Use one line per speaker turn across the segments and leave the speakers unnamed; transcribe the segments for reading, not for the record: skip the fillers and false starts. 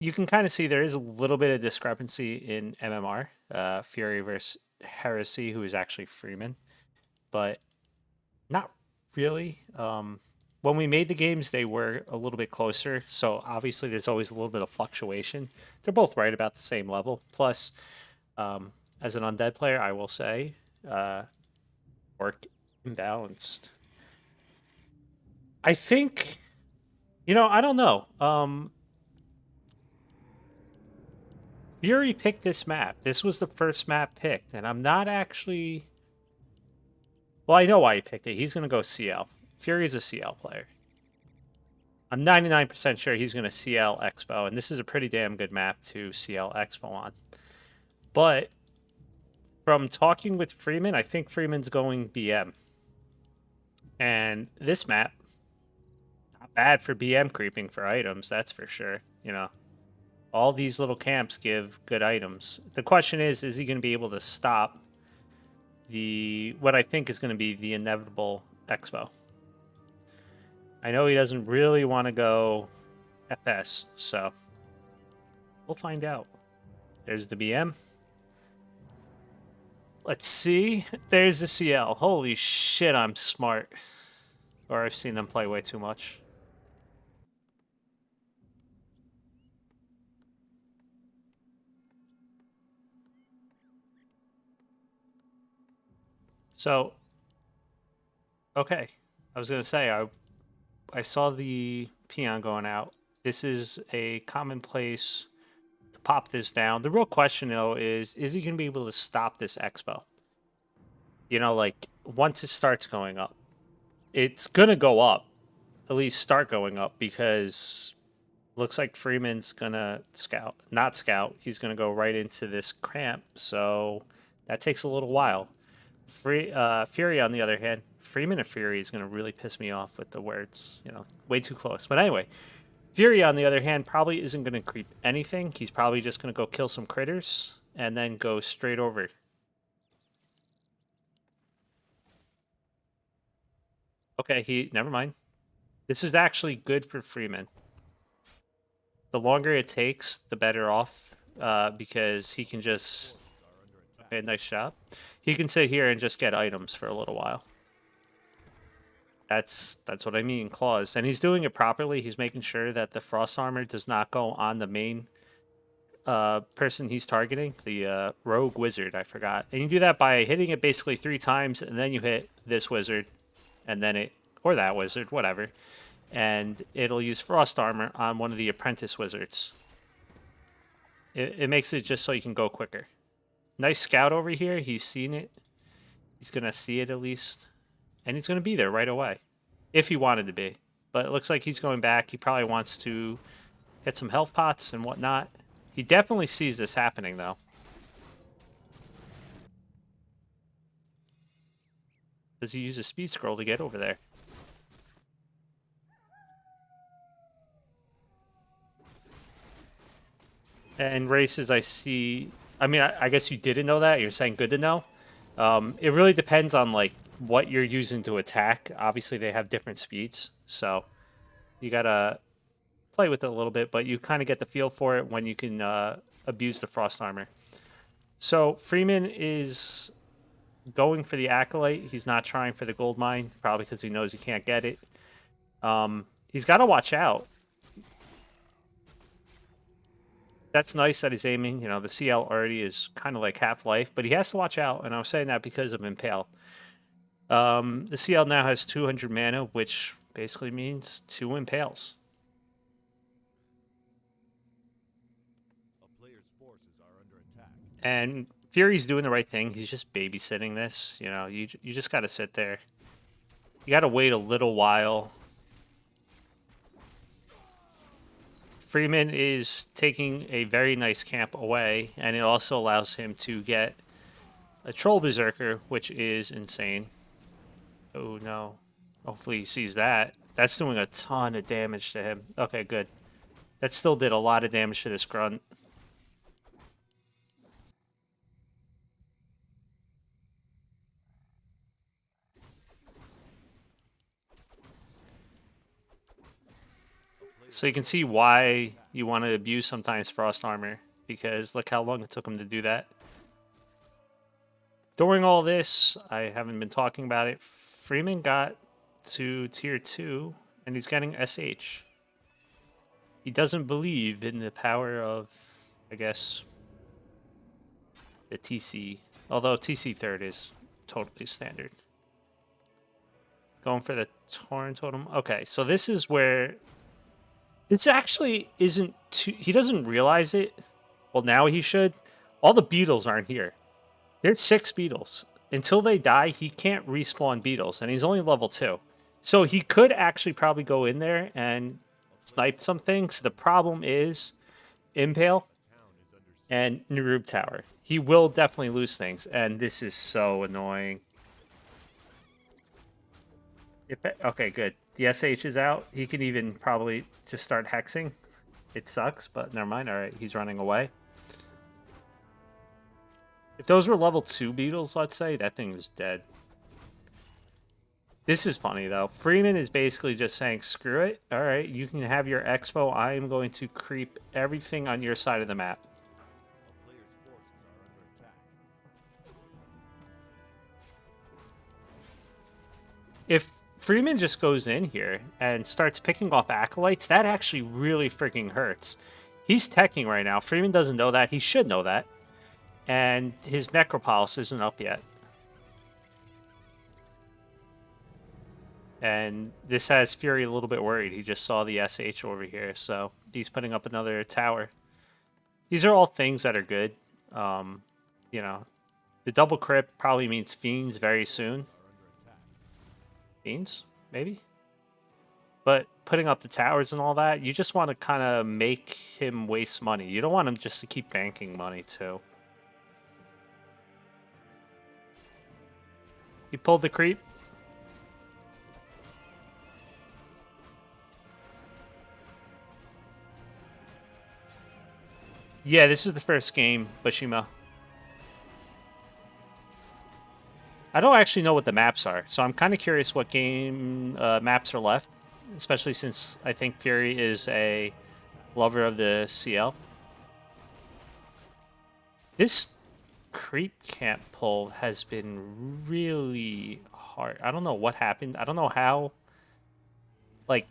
you can kind of see there is a little bit of discrepancy in MMR. Fury versus Heresy, who is actually Freeman, but not really. When we made the games, they were a little bit closer. So obviously, there's always a little bit of fluctuation. They're both right about the same level. Plus, as an undead player, I will say, work imbalanced. I think, I don't know. Fury picked this map. This was the first map picked, and I'm not actually. Well, I know why he picked it. He's going to go CL. Fury's a CL player. I'm 99% sure he's going to CL Expo, and this is a pretty damn good map to CL Expo on. But from talking with Freeman, I think Freeman's going BM. And this map, not bad for BM creeping for items, that's for sure. All these little camps give good items. The question is he going to be able to stop what I think is going to be the inevitable Expo? I know he doesn't really want to go FS, so we'll find out. There's the BM. Let's see. There's the CL. Holy shit, I'm smart. Or I've seen them play way too much. So, okay. I was going to say, I saw the peon going out. This is a commonplace to pop this down. The real question, though, is he going to be able to stop this expo? Like, once it starts going up, it's going to go up, at least start going up, because looks like Freeman's going to not scout. He's going to go right into this cramp, so that takes a little while. Fury, on the other hand, Freeman and Fury is going to really piss me off with the words, way too close. But anyway, Fury, on the other hand, probably isn't going to creep anything. He's probably just going to go kill some critters and then go straight over. Okay, never mind. This is actually good for Freeman. The longer it takes, the better off, because he can just. Okay, nice shot. He can sit here and just get items for a little while. That's what I mean, claws. And he's doing it properly. He's making sure that the frost armor does not go on the main person he's targeting, the rogue wizard, I forgot. And you do that by hitting it basically 3 times, and then you hit this wizard, and then or that wizard, whatever. And it'll use frost armor on one of the apprentice wizards. It makes it just so you can go quicker. Nice scout over here. He's seen it. He's going to see it at least. And he's going to be there right away, if he wanted to be. But it looks like he's going back. He probably wants to get some health pots and whatnot. He definitely sees this happening, though. Does he use a speed scroll to get over there? And races, I see. I mean, I guess you didn't know that. You're saying good to know. It really depends on like what you're using to attack. Obviously, they have different speeds, so you gotta play with it a little bit. But you kind of get the feel for it when you can abuse the frost armor. So Freeman is going for the acolyte. He's not trying for the gold mine, probably because he knows he can't get it. He's got to watch out. That's nice that he's aiming. The CL already is kind of like half life, but he has to watch out. And I was saying that because of Impale. The CL now has 200 mana, which basically means 2 Impales. And Fury's doing the right thing. He's just babysitting this. You just got to sit there. You got to wait a little while. Freeman is taking a very nice camp away, and it also allows him to get a Troll Berserker, which is insane. Oh, no. Hopefully he sees that. That's doing a ton of damage to him. Okay, good. That still did a lot of damage to this grunt. So you can see why you want to abuse sometimes Frost Armor, because look how long it took him to do that. During all this, I haven't been talking about it, Freeman got to tier 2, and he's getting SH. He doesn't believe in the power of, I guess, the TC. Although TC third is totally standard. Going for the Torrent Totem. Okay, so this is where... This actually isn't too... He doesn't realize it. Well, now he should. All the beetles aren't here. There's 6 beetles. Until they die, he can't respawn beetles, and he's only level 2. So he could actually probably go in there and snipe some things. The problem is Impale and Nerub Tower. He will definitely lose things, and this is so annoying. Okay, good. The SH is out. He can even probably just start hexing. It sucks, but never mind. All right, he's running away. If those were level 2 beetles, let's say, that thing is dead. This is funny, though. Freeman is basically just saying, screw it. All right, you can have your expo. I am going to creep everything on your side of the map. If Freeman just goes in here and starts picking off acolytes, that actually really freaking hurts. He's teching right now. Freeman doesn't know that. He should know that. And his Necropulse isn't up yet. And this has Fury a little bit worried. He just saw the SH over here, so he's putting up another tower. These are all things that are good. You know, the double crypt probably means Fiends very soon. Fiends? Maybe? But putting up the towers and all that, you just want to kind of make him waste money. You don't want him just to keep banking money, too. He pulled the creep. Yeah, this is the first game, Bashima. I don't actually know what the maps are, so I'm kind of curious what game maps are left, especially since I think Fury is a lover of the CL. This creep camp pull has been really hard. I don't know what happened. I don't know how. Like,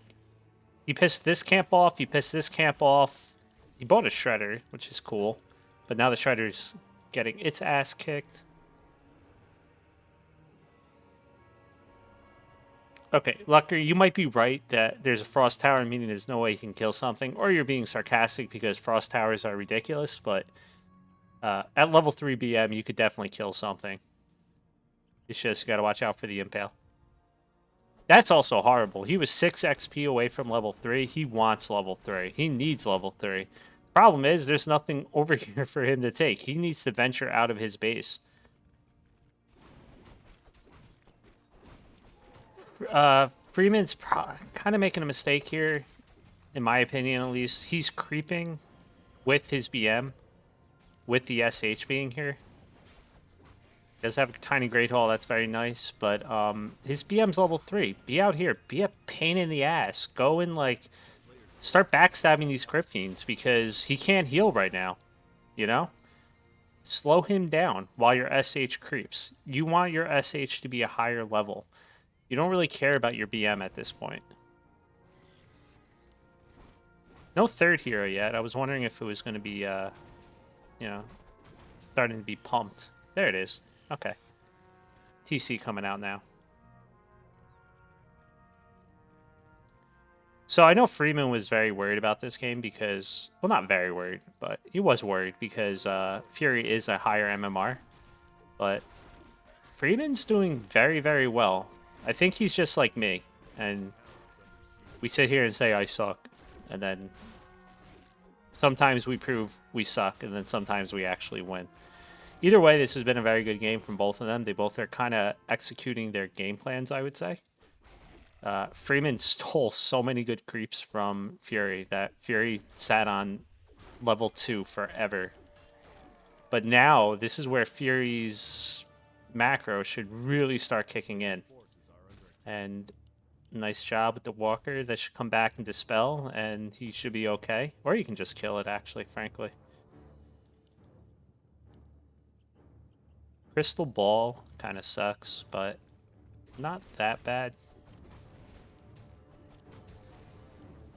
he pissed this camp off, he pissed this camp off. He bought a Shredder, which is cool, but now the Shredder's getting its ass kicked. Okay, Lucker, you might be right that there's a Frost Tower, meaning there's no way you can kill something, or you're being sarcastic because Frost Towers are ridiculous, but at level 3 BM, you could definitely kill something. It's just you gotta watch out for the Impale. That's also horrible. He was 6 XP away from level 3. He wants level 3. He needs level 3. Problem is, there's nothing over here for him to take. He needs to venture out of his base. Freeman's kind of making a mistake here, in my opinion at least. He's creeping with his BM, with the SH being here. He does have a tiny Great Hall, that's very nice, but his BM's level 3. Be out here. Be a pain in the ass. Go and, like, start backstabbing these Crypt Fiends, because he can't heal right now, you know? Slow him down while your SH creeps. You want your SH to be a higher level. You don't really care about your BM at this point. No third hero yet. I was wondering if it was going to be, you know, starting to be pumped. There it is. Okay. TC coming out now. So I know Freeman was very worried about this game because, well, not very worried, but he was worried because Fury is a higher MMR. But Freeman's doing very, very well. I think he's just like me, and we sit here and say I suck, and then sometimes we prove we suck, and then sometimes we actually win. Either way, this has been a very good game from both of them. They both are kind of executing their game plans, I would say. Freeman stole so many good creeps from Fury that Fury sat on level 2 forever. But now, this is where Fury's macro should really start kicking in. And Nice job with the walker. That should come back and dispel, and he should be okay. Or you can just kill it, actually, frankly. Crystal Ball kind of sucks, but not that bad.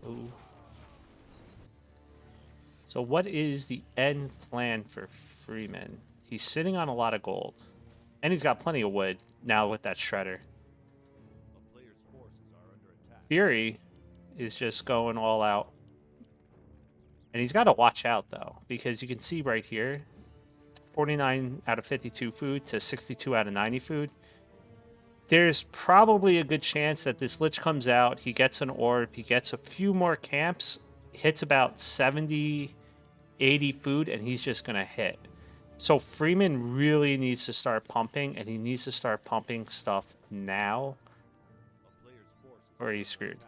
Ooh. So what is the end plan for Freeman? He's sitting on a lot of gold. And he's got plenty of wood now with that shredder. Fury is just going all out. And he's got to watch out, though, because you can see right here, 49 out of 52 food to 62 out of 90 food. There's probably a good chance that this Lich comes out, he gets an orb, he gets a few more camps, hits about 70, 80 food, and he's just going to hit. So Freeman really needs to start pumping, and he needs to start pumping stuff now, or he's screwed.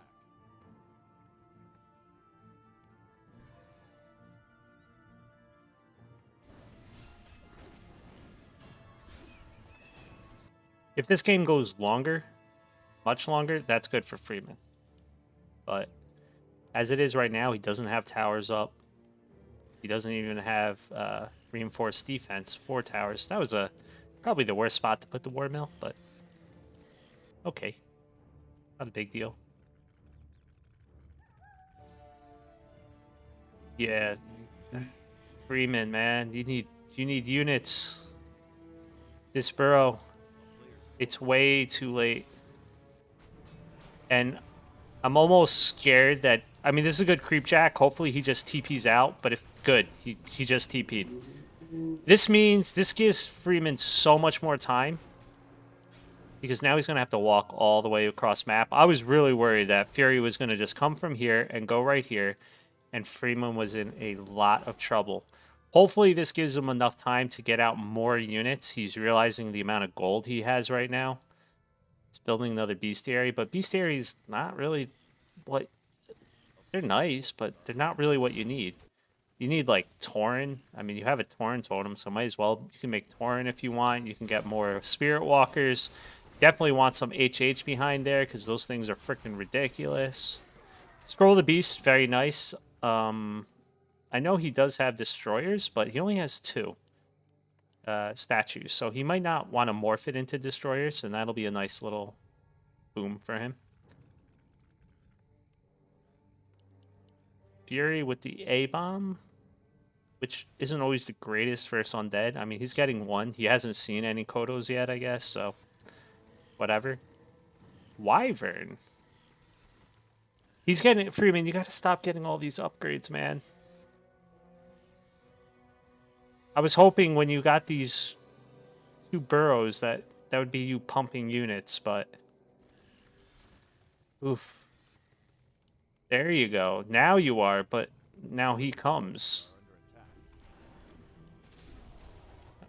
If this game goes longer, much longer, that's good for Freeman. But as it is right now, he doesn't have towers up. He doesn't even have reinforced defense, 4 towers. That was probably the worst spot to put the war mill, but okay. Not a big deal. Yeah. Freeman, man, you need units. This burrow, it's way too late. And I'm almost scared that, I mean, this is a good creep jack. Hopefully he just TP's out, but if good, he just TP'd. This means this gives Freeman so much more time, because now he's going to have to walk all the way across map. I was really worried that Fury was going to just come from here and go right here, and Freeman was in a lot of trouble. Hopefully this gives him enough time to get out more units. He's realizing the amount of gold he has right now. He's building another bestiary, but bestiary is not really what... They're nice, but they're not really what you need. You need, like, Tauren. I mean, you have a Tauren totem, so might as well. You can make Tauren if you want. You can get more Spirit Walkers. Definitely want some HH behind there, because those things are freaking ridiculous. Scroll of the Beast, very nice. I know he does have Destroyers, but he only has 2 statues, so he might not want to morph it into Destroyers, and that'll be a nice little boom for him. Fury with the A-Bomb, which isn't always the greatest first undead. I mean, he's getting 1. He hasn't seen any Kodos yet, I guess, so whatever. Wyvern. He's getting it, Freeman. You gotta stop getting all these upgrades, man. I was hoping when you got these 2 burrows that would be you pumping units, but... Oof. There you go. Now you are, but now he comes.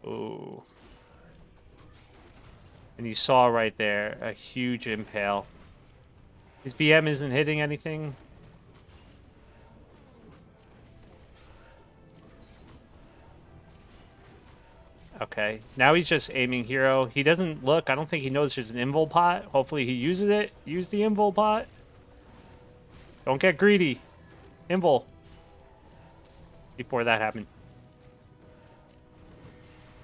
Ooh. And you saw right there a huge impale. His BM isn't hitting anything. Okay. Now he's just aiming hero. He doesn't look. I don't think he knows there's an invul pot. Hopefully he uses it. Use the invul pot. Don't get greedy. Invul. Before that happened.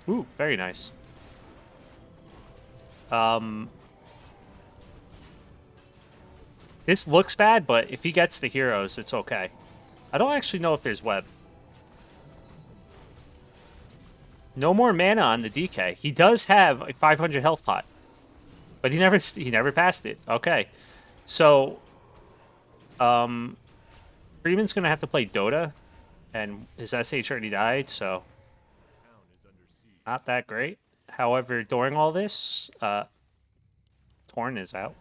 Ooh, very nice. This looks bad, but if he gets the heroes, it's okay. I don't actually know if there's web. No more mana on the DK. He does have a 500 health pot, but he never passed it. Okay, so Freeman's gonna have to play Dota, and his SH already died, so not that great. However, during all this, Torn is out.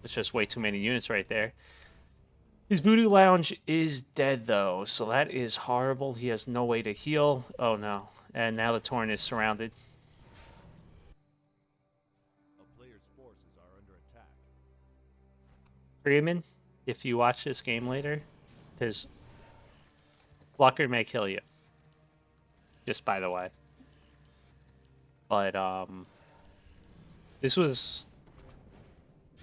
It's just way too many units right there. His Voodoo Lounge is dead, though, so that is horrible. He has no way to heal. Oh, no. And now the Torn is surrounded. A player's forces are under attack. Freeman, if you watch this game later, his Blocker may kill you. Just by the way. But, this was...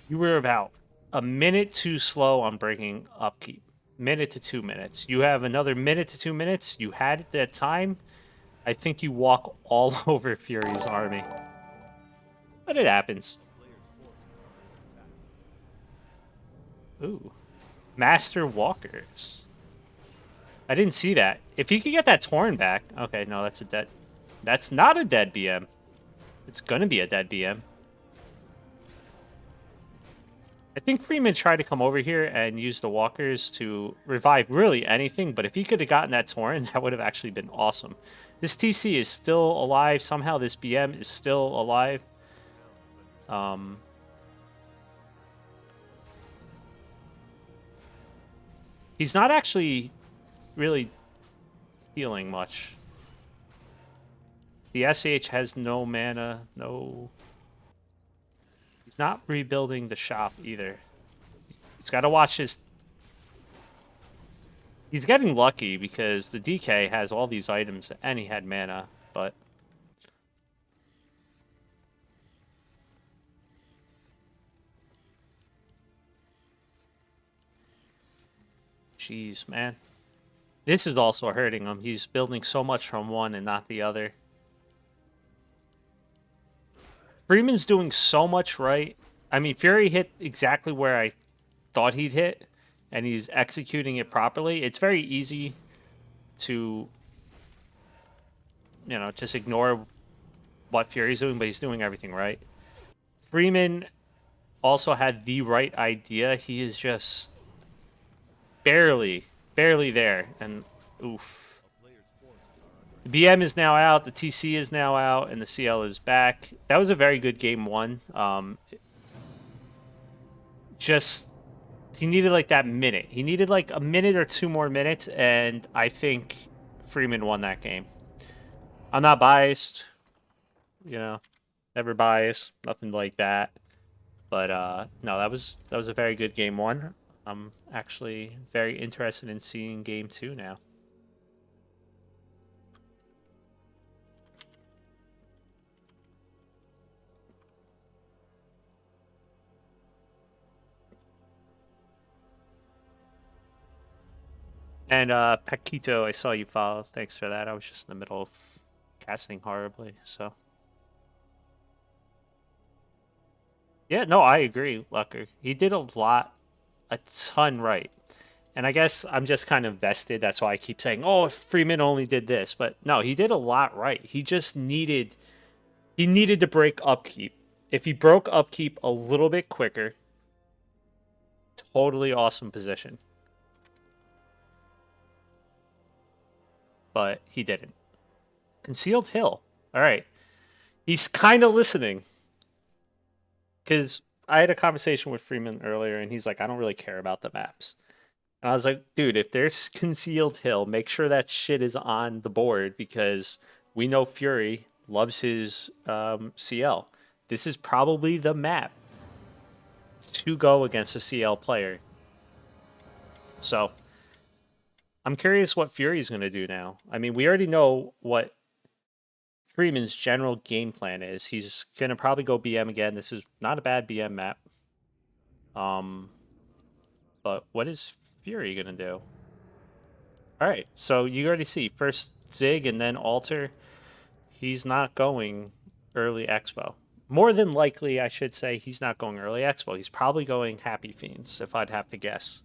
You were about a minute too slow on breaking upkeep. Minute to 2 minutes. You have another minute to 2 minutes. You had that time. I think you walk all over Fury's army. But it happens. Ooh. Master Walkers. I didn't see that. If he could get that Torn back. Okay, no, that's a dead. That's not a dead BM. It's gonna be a dead BM. I think Freeman tried to come over here and use the walkers to revive really anything, but if he could have gotten that Torn, that would have actually been awesome. This TC is still alive. Somehow this BM is still alive. He's not actually really healing much. The SH has no mana, no... He's not rebuilding the shop either. He's got to watch his... He's getting lucky because the DK has all these items and he had mana, but... Jeez, man. This is also hurting him. He's building so much from one and not the other. Freeman's doing so much right. I mean, Fury hit exactly where I thought he'd hit, and he's executing it properly. It's very easy to, just ignore what Fury's doing, but he's doing everything right. Freeman also had the right idea. He is just barely there, and oof. The BM is now out, the TC is now out, and the CL is back. That was a very good game one. He needed like that minute. He needed like a minute or 2 more minutes, and I think Freeman won that game. I'm not biased, never biased, nothing like that. But no, that was a very good game one. I'm actually very interested in seeing game 2 now. And Paquito, I saw you follow. Thanks for that. I was just in the middle of casting horribly, so. Yeah, no, I agree, Lucker. He did a ton right. And I guess I'm just kind of vested. That's why I keep saying, oh, if Freeman only did this. But no, he did a lot right. He just needed to break upkeep. If he broke upkeep a little bit quicker, totally awesome position. But he didn't. Concealed Hill. All right. He's kind of listening. Because I had a conversation with Freeman earlier, and he's like, I don't really care about the maps. And I was like, dude, if there's Concealed Hill, make sure that shit is on the board, because we know Fury loves his CL. This is probably the map to go against a CL player. So I'm curious what Fury's going to do now. I mean, we already know what Freeman's general game plan is. He's going to probably go BM again. This is not a bad BM map. But what is Fury going to do? All right, so you already see. First Zig and then Alter. He's not going early Expo. More than likely, I should say, he's not going early Expo. He's probably going Happy Fiends, if I'd have to guess.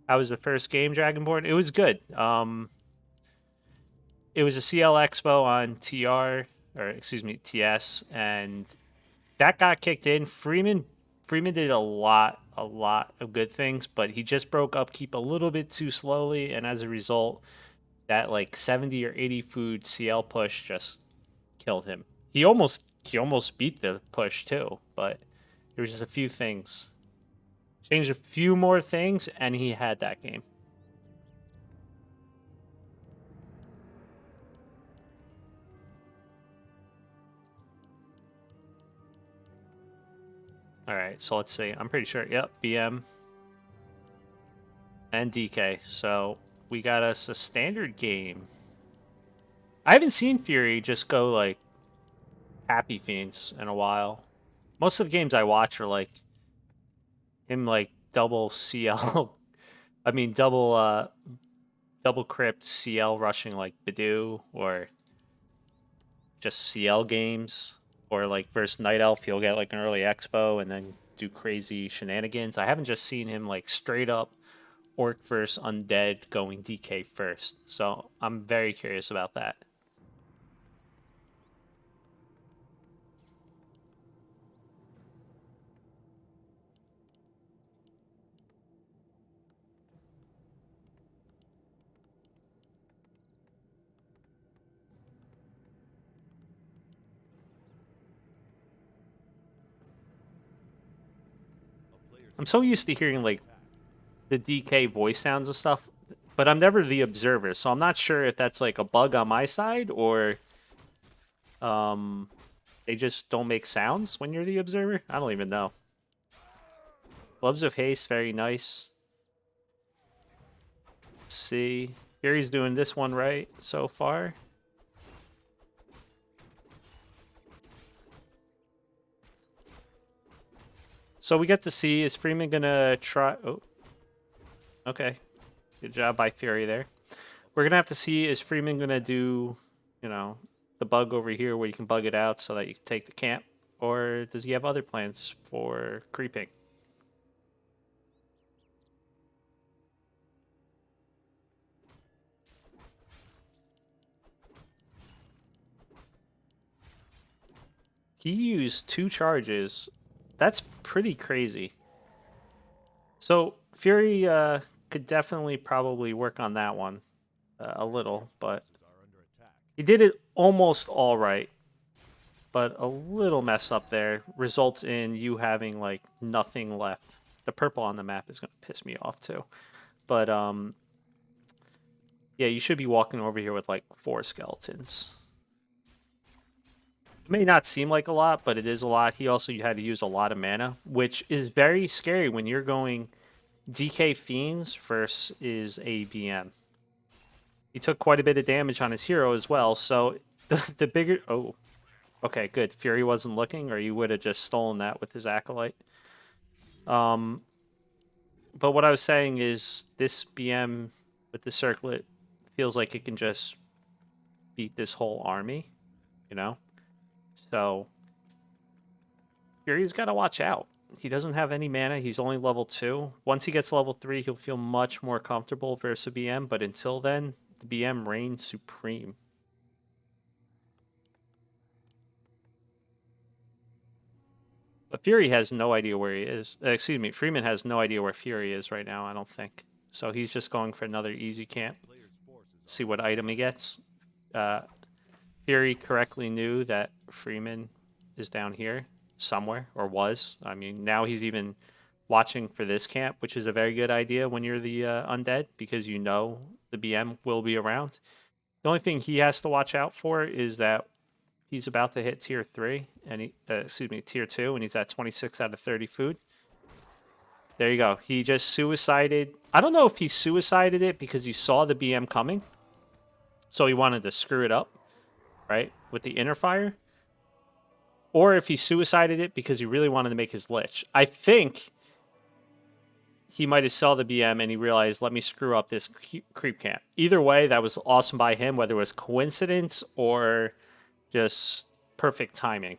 How was the first game, Dragonborn? It was good. It was a CL Expo on TR, or excuse me, TS, and that got kicked in. Freeman did a lot of good things, but he just broke upkeep a little bit too slowly, and as a result, that like 70 or 80 food CL push just killed him. He almost beat the push too, but there was just a few things. Changed a few more things, and he had that game. All right, so let's see. I'm pretty sure. Yep, BM and DK. So we got us a standard game. I haven't seen Fury just go like Happy Fiends in a while. Most of the games I watch are like him like double CL. I mean double crypt CL rushing like BBU or just CL games or like versus Night Elf he'll get like an early expo and then do crazy shenanigans. I haven't just seen him like straight up Orc versus Undead going DK first. So I'm very curious about that. I'm so used to hearing like the DK voice sounds and stuff, but I'm never the observer, so I'm not sure if that's like a bug on my side or um they just don't make sounds when you're the observer. I don't even know. Gloves of Haste, very nice. Let's see. Fury's doing this one right so far. So we get to see, is Freeman gonna try... Oh, okay. Good job by Fury there. We're gonna have to see, is Freeman gonna do, you know, the bug over here where you can bug it out so that you can take the camp? Or does he have other plans for creeping? He used 2 charges. That's pretty crazy. So Fury could definitely probably work on that one a little, but he did it almost all right. But a little mess up there results in you having like nothing left. The purple on the map is gonna piss me off too. But yeah, you should be walking over here with like 4 skeletons. It may not seem like a lot, but it is a lot. He also had to use a lot of mana, which is very scary when you're going DK Fiends versus a BM. He took quite a bit of damage on his hero as well, so the bigger... Oh, okay, good. Fury wasn't looking, or you would have just stolen that with his Acolyte. But what I was saying is this BM with the Circlet feels like it can just beat this whole army, you know? So Fury's got to watch out. He doesn't have any mana. He's only level 2. Once he gets level 3, he'll feel much more comfortable versus a BM, but until then, the BM reigns supreme. But Fury has no idea where he is. Excuse me, Freeman has no idea where Fury is right now, I don't think. So he's just going for another easy camp. See what item he gets. Fury correctly knew that Freeman is down here somewhere, or was. I mean, now he's even watching for this camp, which is a very good idea when you're the undead, because you know the BM will be around. The only thing he has to watch out for is that he's about to hit tier 3, and tier 2, and he's at 26 out of 30 food. There you go. He just suicided. I don't know if he suicided it because he saw the BM coming, so he wanted to screw it up, right, with the inner fire, or if he suicided it because he really wanted to make his lich. I think he might have saw the BM and he realized, let me screw up this creep camp. Either way, that was awesome by him, whether it was coincidence or just perfect timing.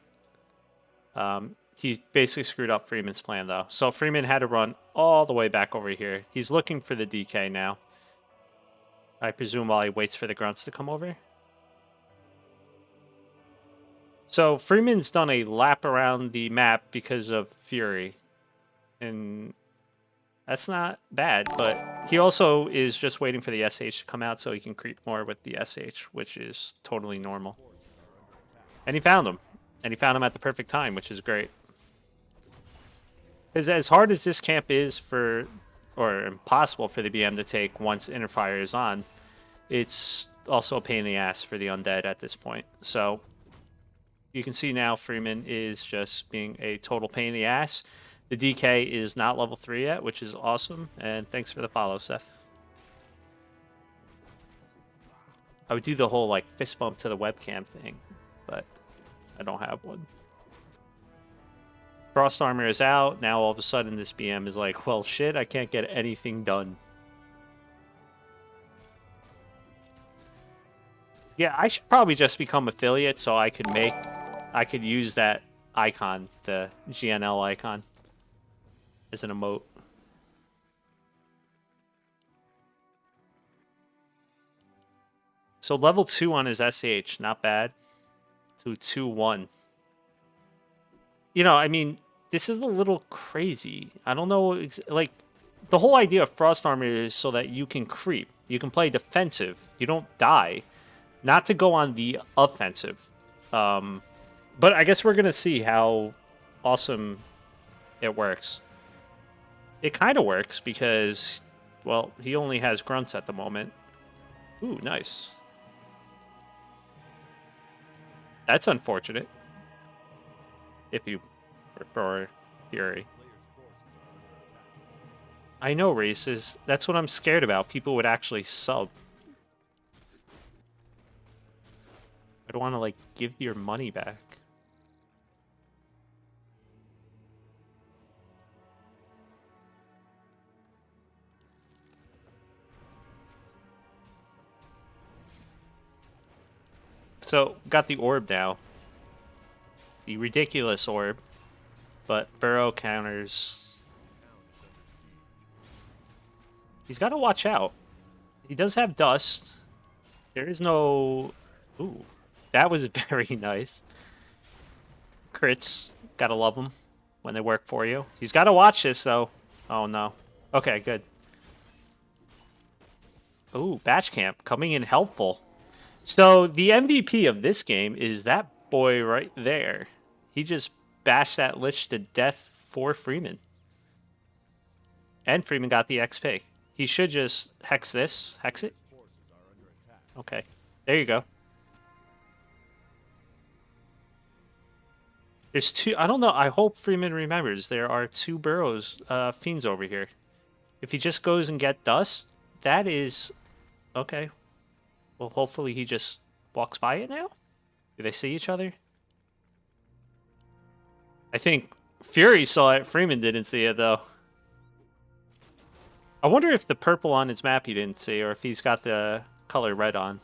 He basically screwed up Freeman's plan, though. So Freeman had to run all the way back over here. He's looking for the DK now. I presume while he waits for the grunts to come over. So Freeman's done a lap around the map because of Fury. And that's not bad, but he also is just waiting for the SH to come out so he can creep more with the SH, which is totally normal. And he found him. And he found him at the perfect time, which is great. Because as hard as this camp is for, or impossible for the BM to take once Inner Fire is on, it's also a pain in the ass for the undead at this point. So you can see now Freeman is just being a total pain in the ass. The DK is not level 3 yet, which is awesome. And thanks for the follow, Seth. I would do the whole like fist bump to the webcam thing, but I don't have one. Frost armor is out. Now all of a sudden this BM is like, well, shit, I can't get anything done. Yeah, I should probably just become affiliate so I could use that icon, the GNL icon, as an emote. So level 2 on his SH, not bad. To 2-1. You know, I mean, this is a little crazy. I don't know, like, the whole idea of Frost Armor is so that you can creep. You can play defensive. You don't die. Not to go on the offensive. But I guess we're going to see how awesome it works. It kind of works because, well, he only has grunts at the moment. Ooh, nice. That's unfortunate. If you prefer Fury. I know, races. That's what I'm scared about. People would actually sub. I'd want to, like, give your money back. So, got the orb now. The ridiculous orb. But Burrow counters. He's got to watch out. He does have dust. There is no... Ooh. That was very nice. Crits. Gotta love them when they work for you. He's got to watch this, though. Oh, no. Okay, good. Ooh, Batch Camp coming in helpful. So the MVP of this game is that boy right there. He just bashed that Lich to death for Freeman. And Freeman got the XP. He should just hex this. Hex it. Okay. There you go. There's two. I don't know. I hope Freeman remembers there are two Burrows, fiends over here. If he just goes and get dust, that is... Okay. Well, hopefully he just walks by it now? Do they see each other? I think Fury saw it. Freeman didn't see it, though. I wonder if the purple on his map he didn't see, or if he's got the color red on.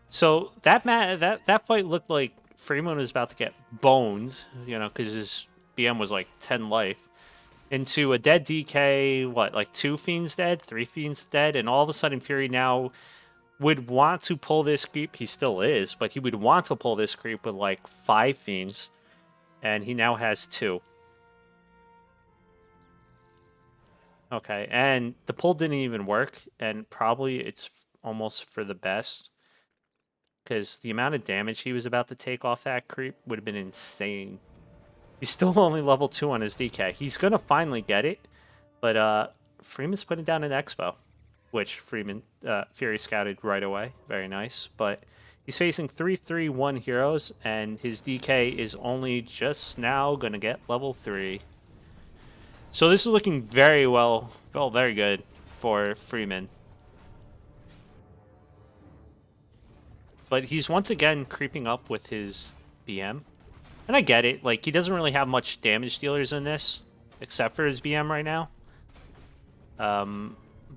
So that fight looked like Freeman was about to get boned, you know, because his BM was like 10 life. Into a dead DK, what, like 2 fiends dead, 3 fiends dead, and all of a sudden Fury now would want to pull this creep. He still is, but he would want to pull this creep with like 5 fiends, and he now has 2. Okay, and the pull didn't even work, and probably it's almost for the best, because the amount of damage he was about to take off that creep would have been insane. He's still only level 2 on his DK. He's going to finally get it, but Freeman's putting down an Expo, which Fury scouted right away. Very nice. But he's facing 3/3/1 heroes, and his DK is only just now going to get level 3. So this is looking very very good for Freeman. But he's once again creeping up with his BM. And I get it, like, he doesn't really have much damage dealers in this, except for his BM right now.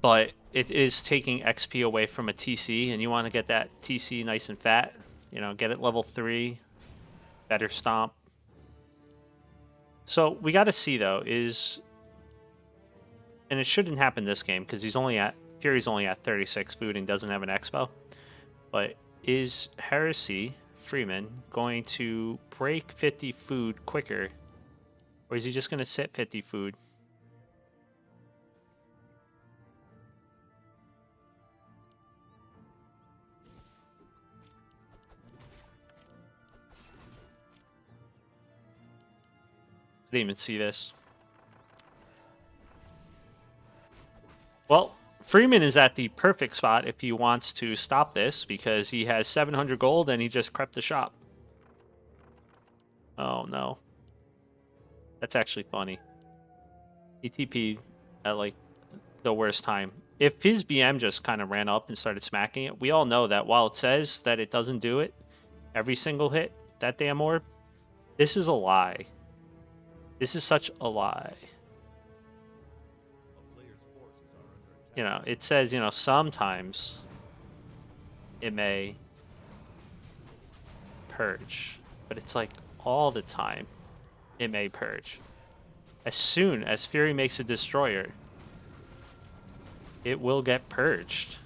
But it is taking XP away from a TC, and you want to get that TC nice and fat. You know, get it level 3, better stomp. So we got to see, though, and it shouldn't happen this game, because Fury's only at 36 food and doesn't have an Expo. But is Heresy... Freeman going to break 50 food quicker, or is he just going to sit 50 food? I didn't even see this. Well, Freeman is at the perfect spot if he wants to stop this, because he has 700 gold and he just crept the shop. Oh, no. That's actually funny. He TP'd at, like, the worst time. if his BM just kind of ran up and started smacking it, we all know that while it says that it doesn't do it every single hit, that damn orb, this is a lie. This is such a lie. You know, it says, you know, sometimes it may purge, but it's like all the time it may purge. As soon as Fury makes a destroyer, it will get purged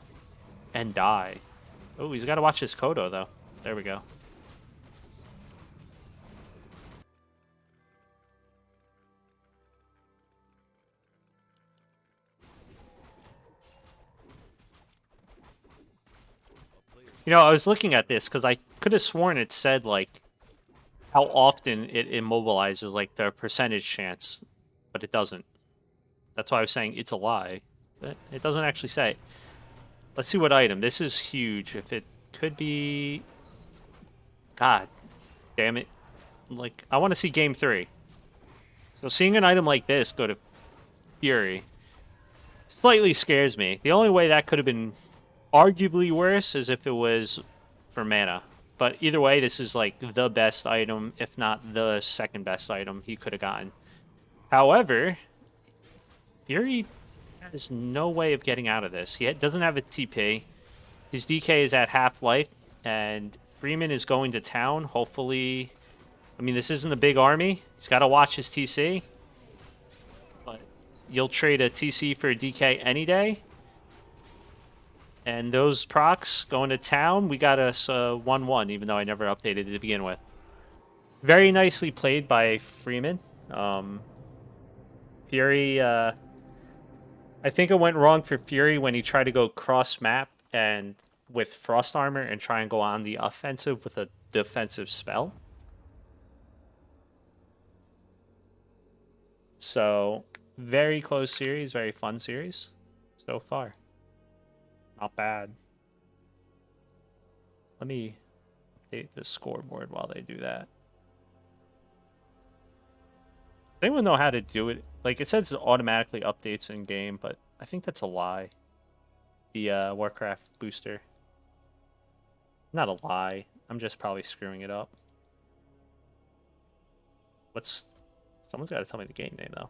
and die. Oh, he's got to watch his Kodo, though. There we go. You know, I was looking at this because I could have sworn it said, like, how often it immobilizes, like, the percentage chance, but it doesn't. That's why I was saying it's a lie. But it doesn't actually say. Let's see what item. This is huge. If it could be... God damn it. Like, I want to see game 3. So seeing an item like this go to Fury slightly scares me. The only way that could have been arguably worse is if it was for mana. But either way, this is like the best item, if not the second best item he could have gotten. However, Fury has no way of getting out of this. He doesn't have a TP. His DK is at half life, and Freeman is going to town. Hopefully, I mean, this isn't a big army. He's got to watch his TC. But you'll trade a TC for a DK any day. And those procs going to town, we got us 1-1, even though I never updated it to begin with. Very nicely played by Freeman. Fury, I think it went wrong for Fury when he tried to go cross-map and with Frost Armor and try and go on the offensive with a defensive spell. So, very close series, very fun series so far. Not bad. Let me update the scoreboard while they do that. Does anyone know how to do it? Like, it says it automatically updates in game, but I think that's a lie. The Warcraft booster. Not a lie. I'm just probably screwing it up. Someone's got to tell me the game name, though.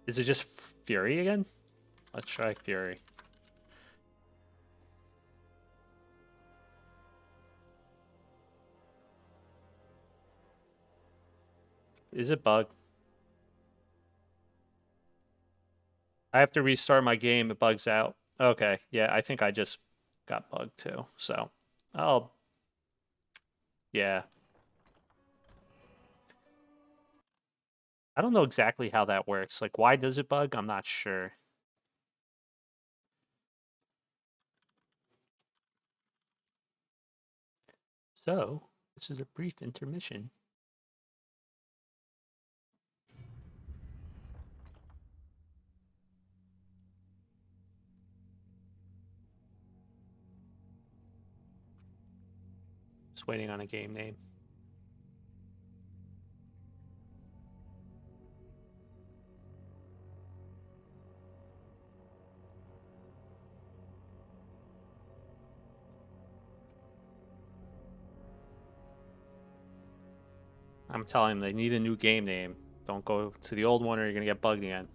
Is it just Fury again? Let's try Fury. Is it bug? I have to restart my game. It bugs out. Okay, yeah, I think I just got bugged too. So, yeah. I don't know exactly how that works. Like, why does it bug? I'm not sure. So, this is a brief intermission. Just waiting on a game name. I'm telling them they need a new game name. Don't go to the old one or you're going to get bugged again.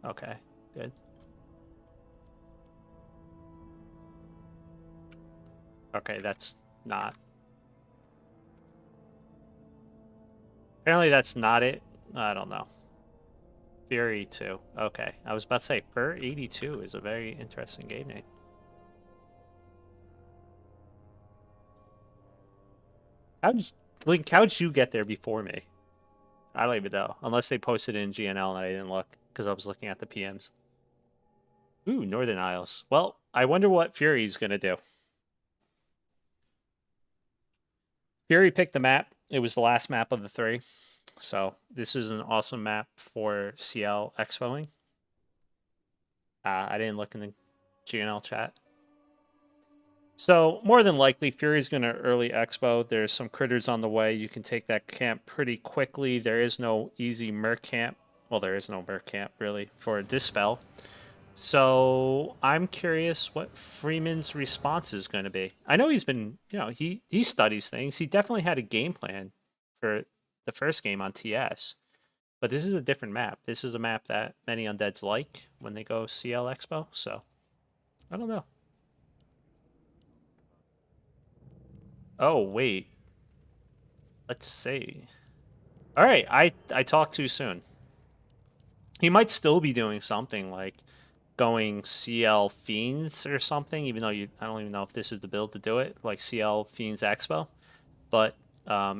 Okay, good. Okay, that's not. Apparently that's not it. I don't know. Fury 2. Okay, I was about to say Fur 82 is a very interesting game name. How'd you get there before me? I don't even know. Unless they posted it in GNL and I didn't look because I was looking at the PMs. Ooh, Northern Isles. Well, I wonder what Fury's gonna do. Fury picked the map. It was the last map of the 3. So this is an awesome map for CL expoing. I didn't look in the GNL chat. So more than likely, Fury's going to early expo. There's some critters on the way. You can take that camp pretty quickly. There is no easy merc camp. Well, there is no merc camp really for a dispel. So I'm curious what Freeman's response is going to be. I know he's been, he studies things. He definitely had a game plan for the first game on TS. But this is a different map. This is a map that many undeads like when they go CL Expo. So I don't know. Oh, wait. Let's see. All right, I talked too soon. He might still be doing something like going CL Fiends or something, even though I don't even know if this is the build to do it, like CL Fiends Expo. But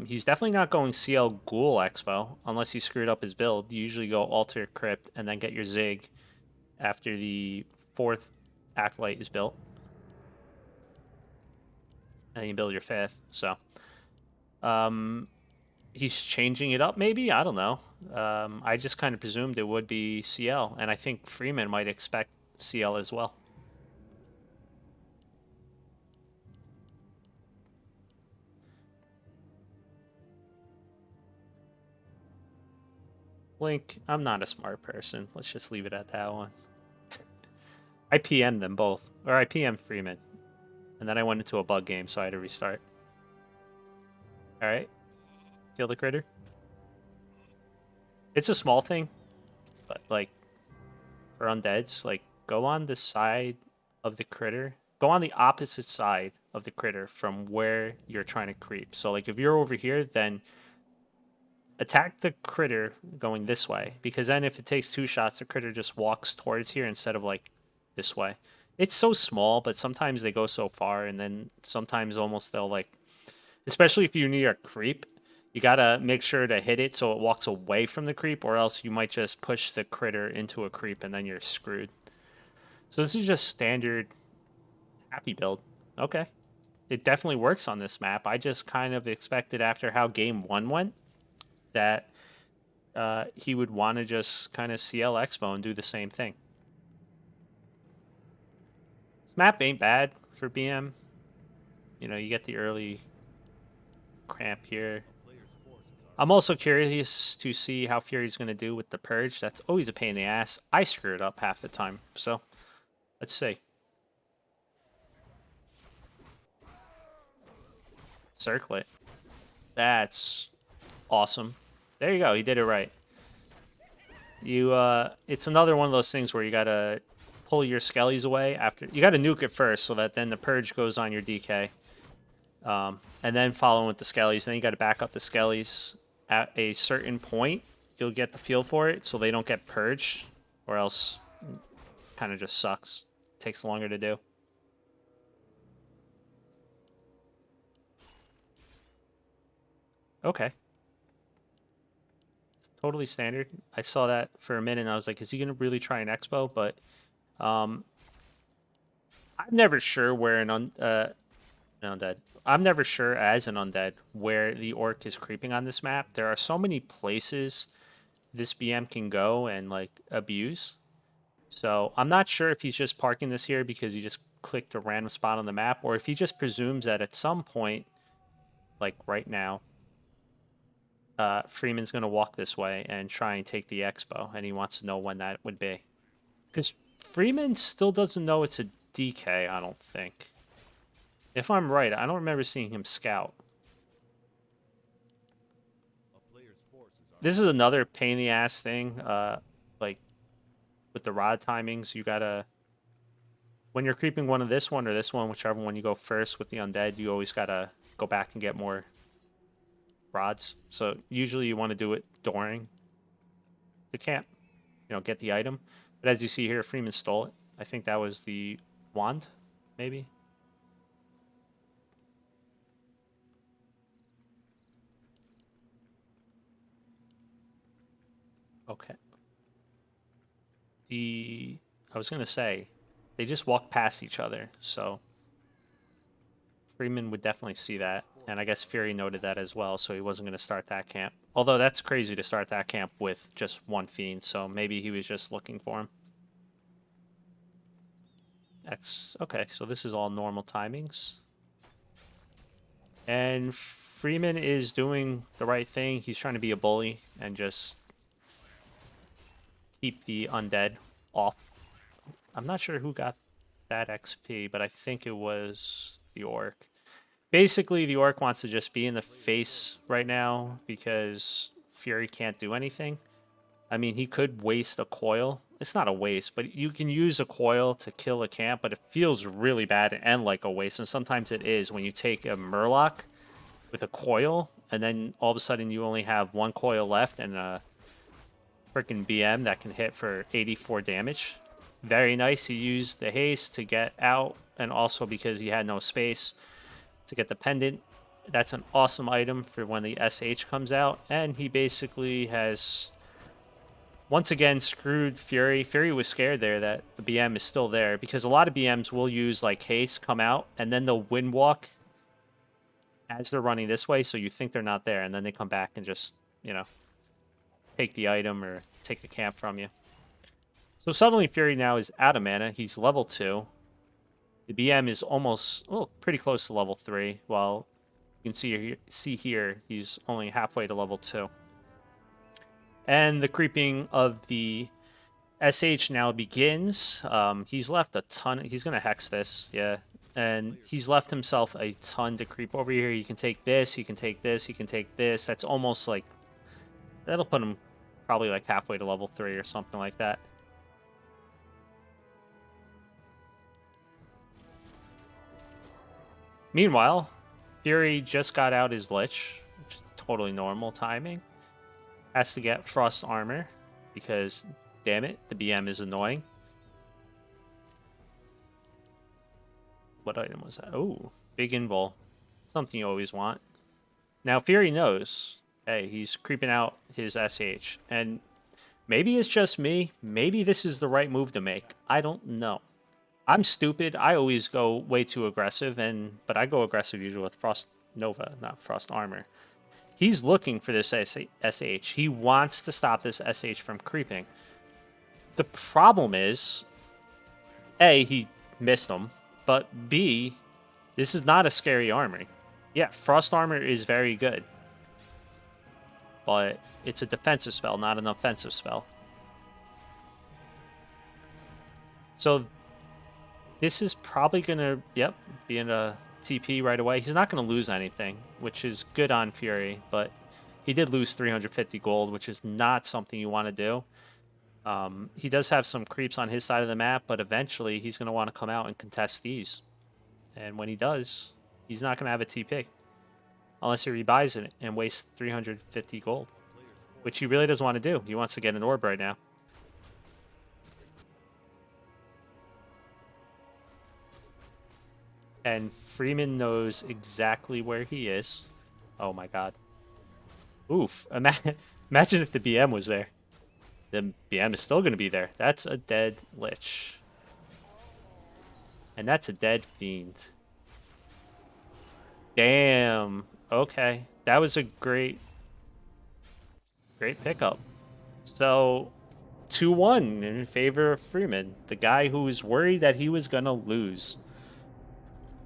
he's definitely not going CL Ghoul Expo unless he screwed up his build. You usually go Alter Crypt and then get your Zig after the 4th Acolyte is built. And you build your 5th. So he's changing it up, maybe? I don't know. I just kind of presumed it would be CL, and I think Freeman might expect CL as well. Link, I'm not a smart person. Let's just leave it at that one. I PM'd them both, or I PM'd Freeman, and then I went into a bug game, so I had to restart. All right, kill the critter. It's a small thing, but like for undeads, like go on the side of the critter. Go on the opposite side of the critter from where you're trying to creep. So like if you're over here, then attack the critter going this way, because then if it takes 2 shots, the critter just walks towards here instead of like this way. It's so small, but sometimes they go so far, and then sometimes almost they'll like, especially if you're near a creep, you gotta make sure to hit it so it walks away from the creep, or else you might just push the critter into a creep and then you're screwed. So this is just standard happy build. Okay. It definitely works on this map. I just kind of expected after how game 1 went that he would want to just kind of CL Expo and do the same thing. This map ain't bad for BM. You know, you get the early cramp here. I'm also curious to see how Fury's going to do with the Purge. That's always a pain in the ass. I screw it up half the time. So, let's see. Circlet. That's awesome. There you go. He did it right. It's another one of those things where you gotta pull your skellies away after. You gotta nuke it first so that then the Purge goes on your DK. And then follow with the skellies. Then you gotta back up the skellies at a certain point. You'll get the feel for it so they don't get purged, or else kind of just sucks. Takes longer to do. Okay. Totally standard. I saw that for a minute and I was like, is he going to really try an expo? But I'm never sure where an undead. I'm never sure as an undead where the orc is creeping on this map. There are so many places this BM can go and like abuse. So I'm not sure if he's just parking this here because he just clicked a random spot on the map, or if he just presumes that at some point, like right now, Freeman's going to walk this way and try and take the expo, and he wants to know when that would be. Because Freeman still doesn't know it's a DK, I don't think. If I'm right, I don't remember seeing him scout. This is another pain in the ass thing. Like with the rod timings, you gotta, when you're creeping one of this one or this one, whichever one you go first with the undead, you always gotta go back and get more rods. So usually you want to do it during the camp, get the item. But as you see here, Freeman stole it. I think that was the wand, maybe. Okay. I was gonna say, they just walk past each other, so Freeman would definitely see that, and I guess Fury noted that as well, so he wasn't gonna start that camp. Although that's crazy to start that camp with just one fiend, so maybe he was just looking for him. X. Okay, so this is all normal timings. And Freeman is doing the right thing. He's trying to be a bully and just keep the undead off. I'm not sure who got that XP, but I think it was the orc. Basically, the orc wants to just be in the face right now because Fury can't do anything. I mean, he could waste a coil. It's not a waste, but you can use a coil to kill a camp, but it feels really bad and like a waste. And sometimes it is when you take a Murloc with a coil, and then all of a sudden you only have one coil left and a freaking BM that can hit for 84 damage. Very nice. He used the haste to get out, and also because he had no space to get the pendant. That's an awesome item for when the SH comes out, and he basically has once again screwed Fury. Fury was scared there that the BM is still there because a lot of BMs will use like haste, come out, and then they'll wind walk as they're running this way, so you think they're not there, and then they come back and just, you know, take the item or take a camp from you. So suddenly Fury now is out of mana. He's level 2. The BM is almost, well, pretty close to level 3, while you can see here he's only halfway to level 2. And the creeping of the SH now begins. He's left a ton. He's going to hex this, yeah. And he's left himself a ton to creep over here. He can take this, he can take this, he can take this. That's almost like, that'll put him probably like halfway to level 3 or something like that. Meanwhile, Fury just got out his Lich, which is totally normal timing. Has to get Frost Armor, because, damn it, the BM is annoying. What item was that? Oh, big invul. Something you always want. Now, Fury knows, hey, he's creeping out his SH. And maybe it's just me. Maybe this is the right move to make. I don't know. I'm stupid. I always go way too aggressive, but I go aggressive usually with Frost Nova, not Frost Armor. He's looking for this SH. He wants to stop this SH from creeping. The problem is, A, he missed him, but B, this is not a scary armor. Yeah, Frost Armor is very good, but it's a defensive spell, not an offensive spell. So this is probably going to, yep, be in a TP right away. He's not going to lose anything, which is good on Fury, but he did lose 350 gold, which is not something you want to do. He does have some creeps on his side of the map, but eventually he's going to want to come out and contest these. And when he does, he's not going to have a TP. Unless he rebuys it and wastes 350 gold. Which he really doesn't want to do. He wants to get an orb right now. And Freeman knows exactly where he is. Oh my god. Oof. Imagine if the BM was there. The BM is still going to be there. That's a dead Lich. And that's a dead Fiend. Damn. Okay. That was a great pickup. So, 2-1 in favor of Freeman. The guy who was worried that he was going to lose.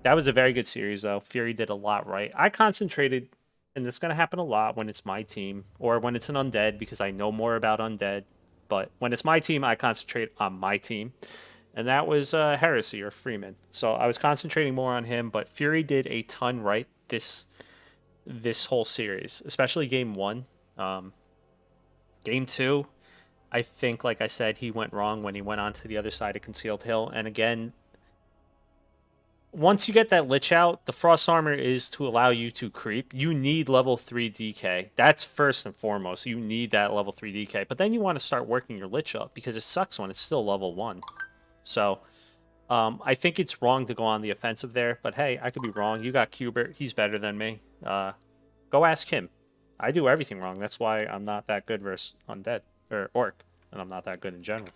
That was a very good series, though. Fury did a lot right. I concentrated, and it's going to happen a lot when it's my team, or when it's an undead, because I know more about undead. But when it's my team, I concentrate on my team. And that was Heresy, or Freeman. So I was concentrating more on him, but Fury did a ton right this whole series, especially game 1. Game 2, I think, like I said, he went wrong when he went on to the other side of Concealed Hill. And again, once you get that Lich out, the Frost Armor is to allow you to creep. You need level 3 DK. That's first and foremost. You need that level 3 DK. But then you want to start working your Lich up, because it sucks when it's still level 1. So, I think it's wrong to go on the offensive there. But hey, I could be wrong. You got Qbert. He's better than me. Go ask him. I do everything wrong. That's why I'm not that good versus undead or orc, and I'm not that good in general.